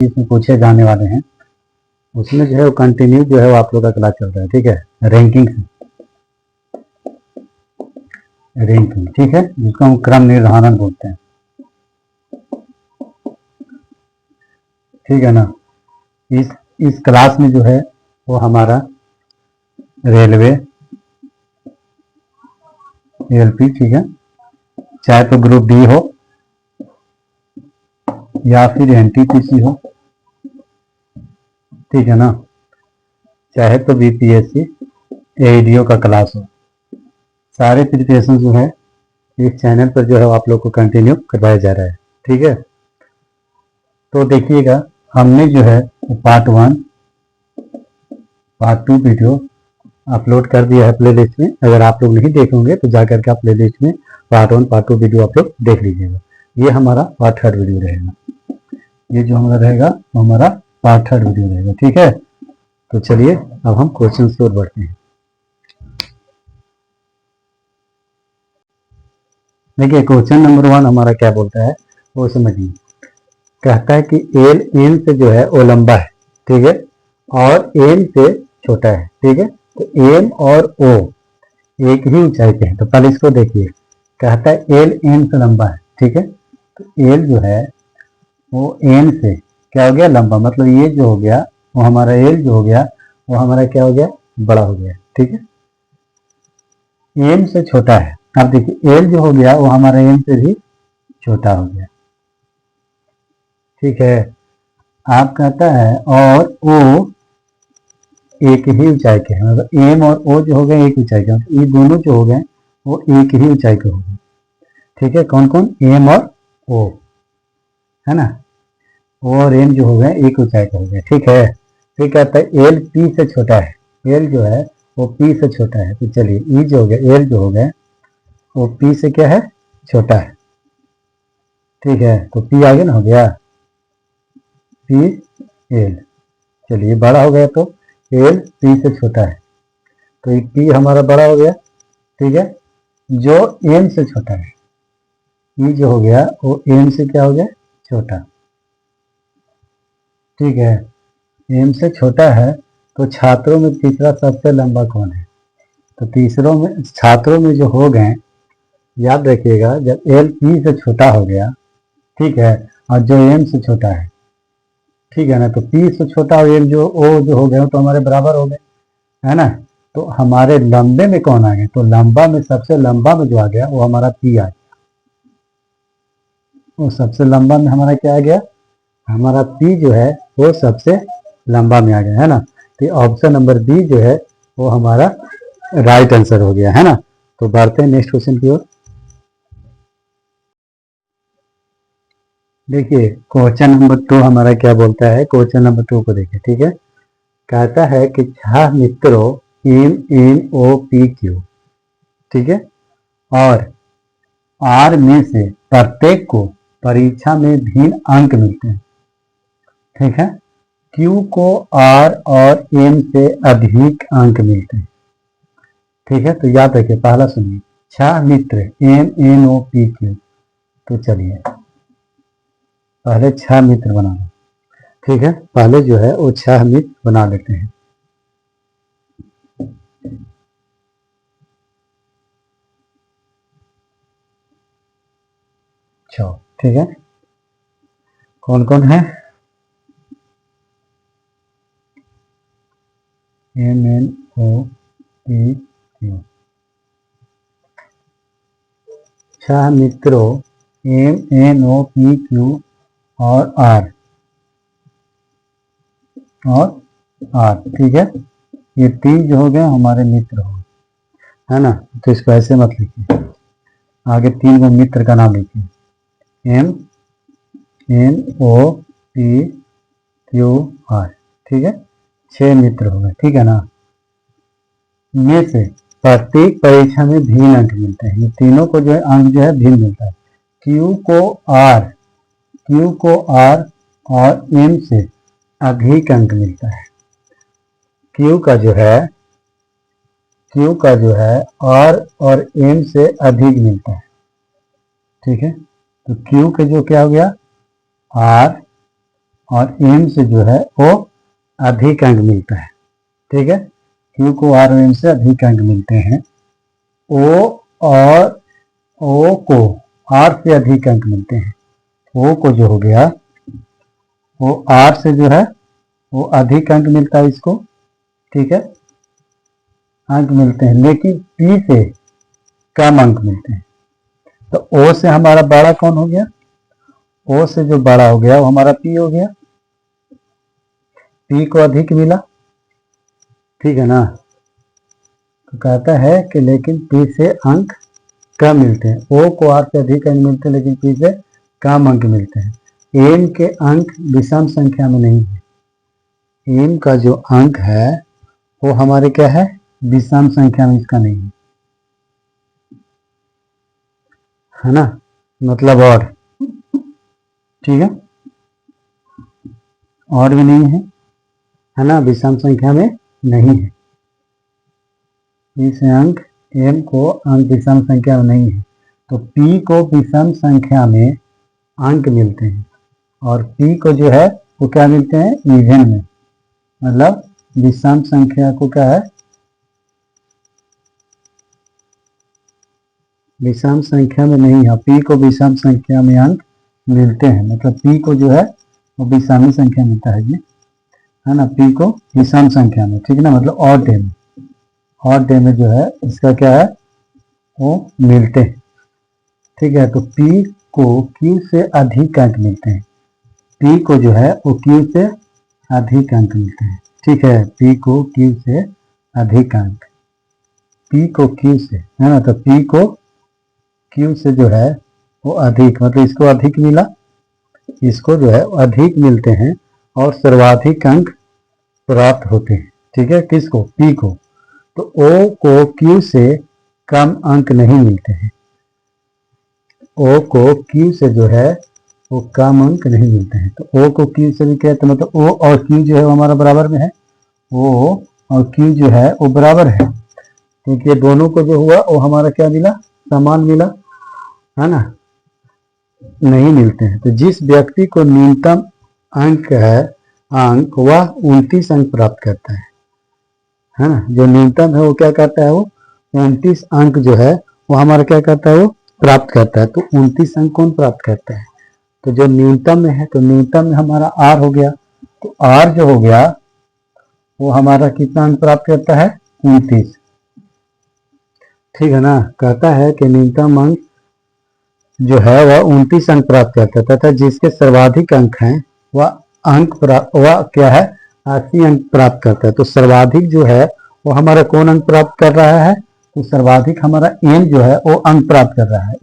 इसमें पूछे जाने वाले हैं, उसमें जो है वो कंटिन्यू जो है वो आप लोग का क्लास चल रहा है, ठीक है, रैंकिंग से, रैंकिंग, ठीक है, जिसको हम क्रम निर्धारण बोलते हैं, ठीक है ना। इस क्लास में जो है वो हमारा रेलवे, एलपी, ठीक है, चाहे तो ग्रुप डी हो या फिर एनटीपीसी हो, ठीक है ना, चाहे तो बीपीएससी एईडीओ का क्लास हो, सारे प्रिपरेशन जो है इस चैनल पर जो है आप लोग को कंटिन्यू करवाया जा रहा है, ठीक है। तो देखिएगा, हमने जो है पार्ट 1 पार्ट 2 वीडियो अपलोड कर दिया है प्ले लिस्ट में। अगर आप लोग नहीं देखेंगे तो जा करके आप प्ले लिस्ट में पार्ट 1 पार्ट 2 वीडियो आप लोग देख लीजिएगा। ये हमारा पार्ट 3 वीडियो रहेगा, ये जो हमारा रहेगा वो हमारा पार्ट 3 वीडियो रहेगा, ठीक है। तो चलिए अब हम क्वेश्चन की ओर बढ़ते हैं। देखिए क्वेश्चन नंबर 1 हमारा क्या बोलता है वो समझिए। कहता है कि एल एन से जो है वो लंबा है, ठीक है, और एन से छोटा है, ठीक है। तो एम और ओ एक ही ऊंचाई पे है। तो पहले इसको देखिए, कहता है एल एन से लंबा है, ठीक है। तो एल जो है वो एन से क्या हो गया, लंबा, मतलब ये जो हो गया वो हमारा एल जो हो गया वो हमारा क्या हो गया, बड़ा हो गया, ठीक है। एम से छोटा है। अब देखिए एल जो हो गया वो हमारा एम से भी छोटा हो गया, ठीक है। आप कहता है और ओ एक ही ऊंचाई के हैं, मतलब एम और ओ जो हो गए एक ऊंचाई के, ये दोनों जो हो गए वो एक ही ऊंचाई के हो गए, ठीक है। कौन कौन, एम और ओ, है ना, ओ और एम जो हो गए एक ऊंचाई के हो गए, ठीक है। फिर कहता है एल पी से छोटा है, एल जो है वो पी से छोटा है। तो चलिए ई जो हो गया, एल जो हो गया वो पी से क्या है, छोटा है, ठीक है। तो पी आगे ना हो गया, पी एल, चलिए बड़ा हो गया, तो एल पी से छोटा है, तो ये पी हमारा बड़ा हो गया, ठीक है। जो एम से छोटा है, ई जो हो गया वो एम से क्या हो गया, छोटा, ठीक है। एम से छोटा है, तो छात्रों में तीसरा सबसे लंबा कौन है। तो तीसरों में, छात्रों में जो हो गए, याद रखिएगा, जब एल पी से छोटा हो गया, ठीक है, और जो एम से छोटा है, ठीक है ना, तो पी से छोटा और एम जो ओ जो हो गए तो हमारे बराबर हो गए, है ना। तो हमारे लंबे में कौन आ गए, तो लंबा में सबसे लंबा में जो आ गया वो हमारा पी आ गया, वो सबसे लंबा में हमारा क्या आ गया, हमारा पी जो है वो सबसे लंबा में आ गया, है ना। तो ऑप्शन नंबर बी जो है वो हमारा राइट आंसर हो गया, है ना। तो बढ़ते हैं नेक्स्ट क्वेश्चन की ओर। देखिए क्वेश्चन नंबर 2 हमारा क्या बोलता है, क्वेश्चन नंबर 2 को देखिए, ठीक है। कहता है कि 6 मित्रों M N O P Q, ठीक है, और आर में से प्रत्येक को परीक्षा में भिन्न अंक मिलते हैं, ठीक है। क्यू को आर और एम से अधिक अंक मिलते हैं, ठीक है। तो याद रखिए, पहला सुनिए, 6 मित्र M N O P Q. तो चलिए पहले 6 मित्र बनाना, ठीक है, पहले जो है वो 6 मित्र बना लेते हैं। ठीक है, कौन कौन है, M N O P Q, 6 मित्रों M N O P Q और आर, ठीक है। ये 3 जो हो गए हमारे मित्र हो, है ना। तो इसको ऐसे मत लिखिए, आगे 3 को मित्र का नाम लिखिए, M N O P Q R, ठीक है। 6 मित्र हो गए, ठीक है ना। में से प्रत्येक परीक्षा में भिन्न अंक मिलते हैं, ये तीनों को जो है अंक जो है भिन्न मिलता है। क्यू को आर और एम से अधिक अंक मिलता है। क्यू का जो है आर और एम से अधिक मिलता है, ठीक है। तो क्यू के जो क्या हो गया, आर और एम से जो है वो अधिक अंक मिलता है। ठीक है, क्यू को आर और एम से अधिक अंक मिलते हैं। ओ और ओ को आर से अधिक अंक मिलते हैं। ओ को जो हो गया वो आर से जो है वो अधिक अंक मिलता है इसको। ठीक है, अंक मिलते हैं, लेकिन पी से कम अंक मिलते हैं। तो ओ से हमारा बड़ा कौन हो गया? ओ से जो बड़ा हो गया वो हमारा पी हो गया। पी को अधिक मिला, ठीक है ना। तो कहता है कि लेकिन पी से अंक कम मिलते हैं। ओ को आर से अधिक अंक मिलते हैं, लेकिन पी से कम अंक मिलते हैं। एम के अंक विषम संख्या में नहीं है। एम का जो अंक है वो हमारे क्या है? विषम संख्या में इसका नहीं है ना, मतलब और, ठीक है, और भी नहीं है ना, विषम संख्या में नहीं है। इस अंक एम को अंक विषम संख्या में नहीं है, तो पी को विषम संख्या में अंक मिलते हैं और पी को जो है वो क्या मिलते हैं? इवन में, मतलब विषम संख्या को क्या है? विषम संख्या में नहीं है। पी को विषम संख्या में अंक मिलते हैं, मतलब पी को जो है वो विषम संख्या मिलता है, ये है ना, पी को विषम संख्या में, ठीक है ना, मतलब ऑड डे में, ऑड डे में जो है इसका क्या है वो मिलते हैं। ठीक है, तो पी को क्यू से अधिक अंक मिलते हैं। पी को जो है वो क्यू से अधिक अंक मिलते हैं। ठीक है, पी को क्यू से अधिक अंक, पी को क्यू से, है ना, तो पी को क्यू से जो है वो अधिक, मतलब इसको अधिक मिला, इसको जो है अधिक मिलते हैं और सर्वाधिक अंक प्राप्त होते हैं। ठीक है, किसको? पी को। तो ओ को क्यू से कम अंक नहीं मिलते हैं। ओ को क्यू से जो है वो कम अंक नहीं मिलते हैं। तो ओ को क्यू से भी कहते हैं, मतलब ओ और क्यू जो है वो हमारा बराबर में है। ओ और क्यू जो है वो बराबर है, क्योंकि ये दोनों को जो हुआ वो हमारा क्या मिला? समान मिला, है ना, नहीं मिलते हैं। तो जिस व्यक्ति को न्यूनतम अंक है अंक वह 29 अंक प्राप्त करता है ना, जो न्यूनतम है वो क्या करता है? वो 29 अंक जो है वो हमारा क्या करता है? वो प्राप्त करता है। तो 29 अंक कौन प्राप्त करता है? तो जो न्यूनतम में है, तो न्यूनतम में हमारा आर हो गया। तो आर जो हो गया वो हमारा कितना अंक प्राप्त करता है? 29। ठीक है ना, कहता है कि न्यूनतम अंक जो है वह 29 अंक प्राप्त करता है तथा जिसके सर्वाधिक अंक हैं वह क्या है? 80 अंक प्राप्त करता है। तो सर्वाधिक जो है वो हमारा कौन अंक प्राप्त कर रहा है? तो सर्वाधिक हमारा एम जो है वो अंक प्राप्त कर रहा है।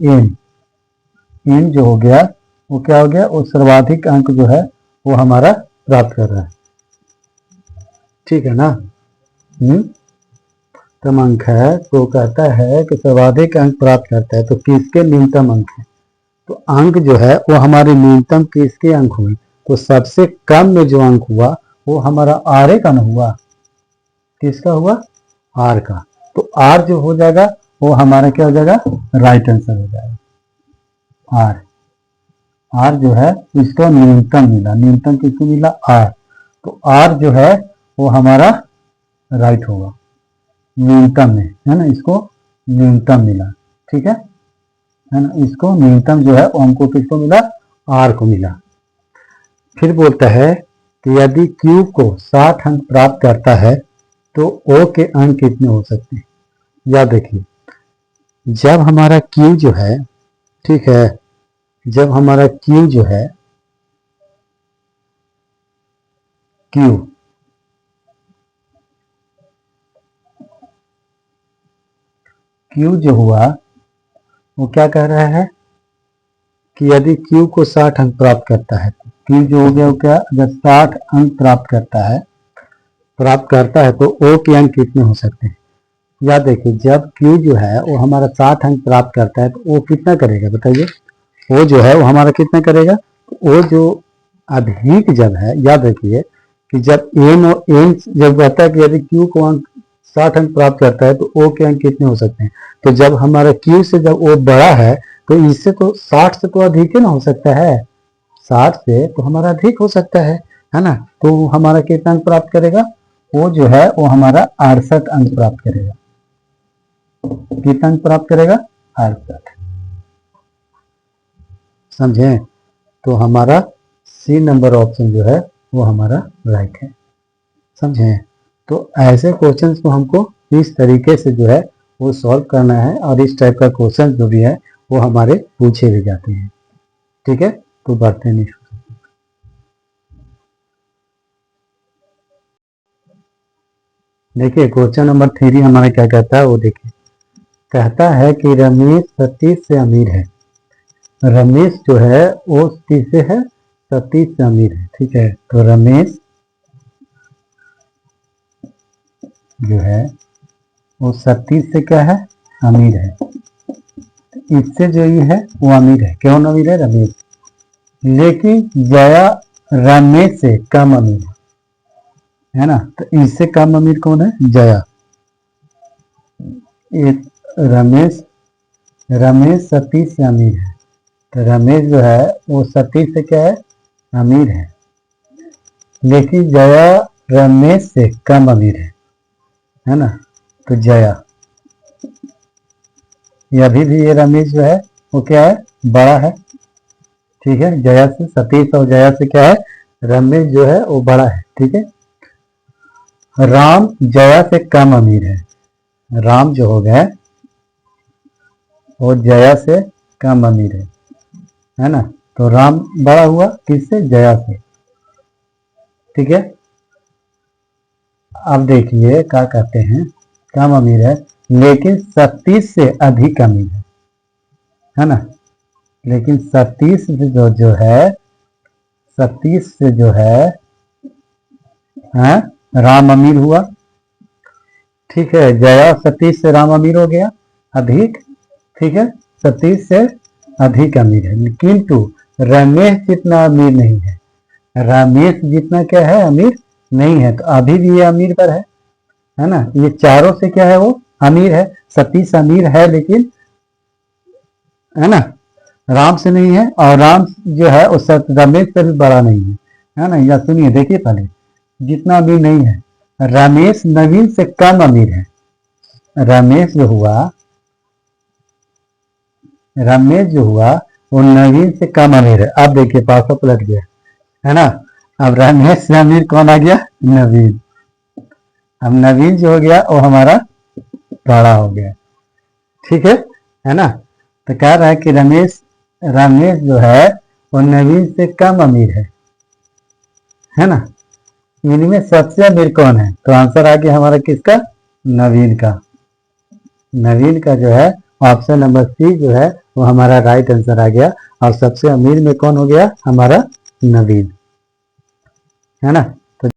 एम जो हो गया वो क्या हो गया? वो सर्वाधिक अंक जो है वो हमारा प्राप्त कर रहा है। ठीक है ना, कम अंक है तो कहता है कि सर्वाधिक अंक प्राप्त करता है। तो किसके न्यूनतम अंक है? तो अंक जो है वो हमारे न्यूनतम किसके अंक हुए? तो सबसे कम में जो अंक हुआ वो हमारा आर का ना हुआ, किसका हुआ? आर का। तो आर जो हो जाएगा वो हमारा क्या हो जाएगा? राइट आंसर हो जाएगा। आर जो है इसको न्यूनतम मिला, न्यूनतम किसको मिला? आर। तो आर जो है वो हमारा राइट होगा, न्यूनतम में, है ना, इसको न्यूनतम मिला। ठीक है ना, इसको न्यूनतम जो है वो हमको किसको मिला? आर को मिला। फिर बोलता है कि यदि क्यू को 60 अंक प्राप्त करता है तो ओ के अंक कितने हो सकते हैं? याद रखिए, जब हमारा क्यू जो है, ठीक है, जब हमारा क्यू जो है क्यू जो हुआ वो क्या कह रहा है कि यदि क्यू को 60 अंक प्राप्त करता है, तो क्यू जो हो गया वो क्या? अगर 60 अंक प्राप्त करता है तो ओ के अंक कितने हो सकते हैं? याद देखिए, जब क्यू जो है वो हमारा 60 अंक प्राप्त करता है तो ओ कितना करेगा? बताइए, ओ जो है वो हमारा कितना करेगा? ओ जो अधिक जब है, याद रखिए कि जब एम और एम जब कहता है कि यदि क्यू को अंक 60 अंक प्राप्त करता है तो ओ के अंक कितने हो सकते हैं? तो जब हमारा क्यू से जब ओ बड़ा है तो इससे तो 60 से तो अधिक ही ना हो सकता है, 60 से तो हमारा अधिक हो सकता है ना। तो हमारा कितना अंक प्राप्त करेगा, वो जो है वो हमारा 68 अंक प्राप्त करेगा। कितना अंक प्राप्त करेगा, 68। समझे। तो हमारा सी नंबर ऑप्शन जो है वो हमारा राइट है। समझे। तो ऐसे क्वेश्चंस को हमको इस तरीके से जो है वो सॉल्व करना है, और इस टाइप का क्वेश्चन जो भी है वो हमारे पूछे भी जाते हैं। ठीक है, तो बढ़ते नहीं। देखिए क्वेश्चन नंबर 3 हमारा क्या कहता है, वो देखिए। कहता है कि रमेश सतीश से अमीर है। रमेश जो है वो किससे है, सतीश से अमीर है। ठीक है, तो रमेश जो है वो सतीश से क्या है, अमीर है। इससे जो ये है वो अमीर है। कौन अमीर है, रमेश। लेकिन जया रमेश से कम अमीर है ना। तो इससे कम अमीर कौन है, जया। रमेश रमेश सतीश से अमीर है। तो रमेश जो है वो सतीश से क्या है, अमीर है। लेकिन जया रमेश से कम अमीर है ना। तो जया, ये अभी भी ये रमेश जो है वो क्या है, बड़ा है। ठीक है, जया से, सतीश और जया से क्या है, रमेश जो है वो बड़ा है। ठीक है। राम जया से कम अमीर है। राम जो हो गया वो जया से कम अमीर है ना। तो राम बड़ा हुआ किससे, जया से। ठीक है। अब देखिए क्या कहते हैं, कम अमीर है लेकिन सतीश से अधिक अमीर है ना। लेकिन सतीश जो है, सतीश से जो है राम अमीर हुआ। ठीक है, जया सतीश से राम अमीर हो गया, अधिक। ठीक है, सतीश से अधिक अमीर है, किंतु रमेश जितना अमीर नहीं है। रमेश जितना क्या है, अमीर नहीं है। तो अभी भी ये अमीर पर है ना। ये चारों से क्या है, वो अमीर है। सतीश अमीर है लेकिन, है ना, राम से नहीं है। और राम जो है वो रमेश से भी बड़ा नहीं है ना। या सुनिए, देखिए पहले, जितना अमीर नहीं है, रमेश नवीन से कम अमीर है। रमेश जो हुआ वो नवीन से कम अमीर है। अब देखिए पासों पलट गया, है ना। अब रमेश से अमीर कौन आ गया, नवीन। अब नवीन जो हो गया वो हमारा बड़ा हो गया। ठीक है ना। तो कह रहा है कि रमेश जो है वो नवीन से कम अमीर है ना। इनमें सबसे अमीर कौन है, तो आंसर आ गया हमारा किसका, नवीन का। नवीन का जो है ऑप्शन नंबर सी जो है वो हमारा राइट आंसर आ गया। और सबसे अमीर में कौन हो गया, हमारा नवीन, है ना।